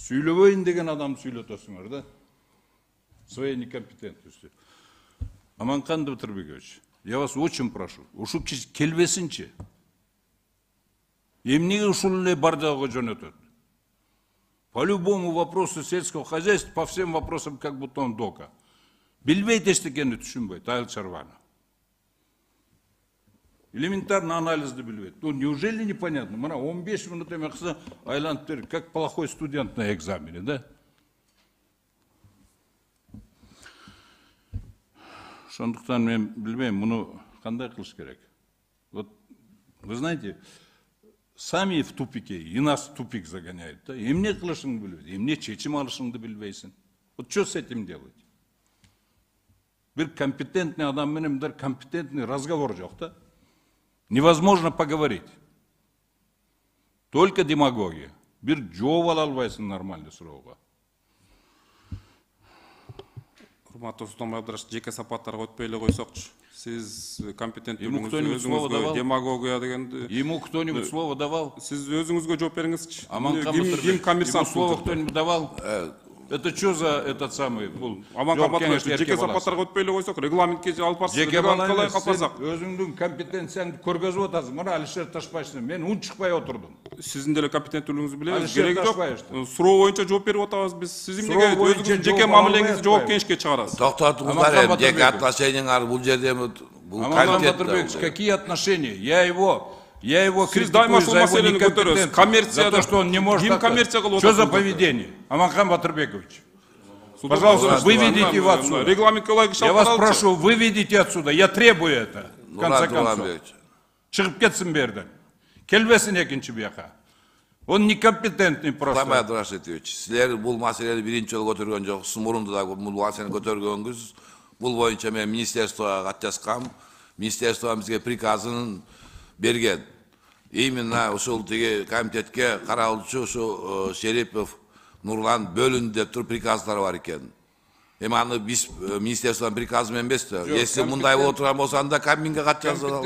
Сүйлөбөйүн деген адамды сүйлөтөсүңөр да. Своей некомпетентностью. Аманкан Батырбекович, я вас очень прошу, ушу келбесинчи. Эмнеге ушул эле бар жагга жөнөтөт? По любому вопросу сельского хозяйства, по всем вопросам как будто он дока. Билбейт эчтекени түшүнбөйт, айыл чарбаны. Элементарно анализды билбейт. Ну, неужели непонятно? Мына 15 минут эмекса айланып берет, как плохой студент на экзамене, да? Сондықтан мен білмеймін, мұны қандай қылыш керек. Вот, вы знаете, сами в тупике, и нас в тупик загоняют. Да? Эмне қылышыңды білбейсің, эмне чечим алышыңды білбейсің. Вот что с этим делать? Bir компетентный адам менен bir компетентный разговор жоқ, да? Невозможно поговорить. Только демагогия. Bir жооп ала албайсың нормальный сурооға. Урматтуу Султанбай Абдраш, жеке сапаттарга өтпөй эле койсокчу. Сиз компетенттүүлүгүңүз өзүңүзгө демагогия дегенди. Ему кто-нибудь слово давал? Сиз өзүңүзгө жооп бериңизчи. Ким коммерсант слово кто-нибудь давал? Это что за этот самый? Аманкан Батырбекович, жеке сапаттарга өтпөй эле койсок, регламентке алып барсыз. Жеке баланы өзүңдүн компетенцияңды көргөзүп атасың. Мына Алишер Ташбаевдин, мен унчукпай отурдум. Сиздин деле компетенттүүлүгүңүздү билебиз. Кереги жок. Суроо боюнча жооп берип атабыз биз. Сиз эмнеге өзүңүздүн жеке мамилеңизди жоопкерчиликке чыгарасыз? Токтотуңуздар, жеке отношениялар бул жерде Аманкан Батырбекович, какие отношения? Я его критикую за его некомпетентность, за то, что он не может... Что за поведение? Аманкан Батырбекович, пожалуйста, выведите его отсюда. Я вас прошу, выведите отсюда. Я требую это, в конце концов. Чыгып кетсин берден. Келбесин экинчи бияка. Он некомпетентный просто. Султанбай Абдрашитович, силер бул маселени биринчи жолу көтөргөн жоксуз, мурунду да бул маселени көтөргөнбүз. Бул боюнча мен министерствого кат жазгам. Министерство бизге приказын берген. Именно ушул тиги комитетке каралуучу ушу Шерипов Нурлан бөлүн деп туруп приказдар бар экен. Эми аны биз министерствонун приказы менен эмес да. Если мындай боло турган болсо анда Кабминге кат жазып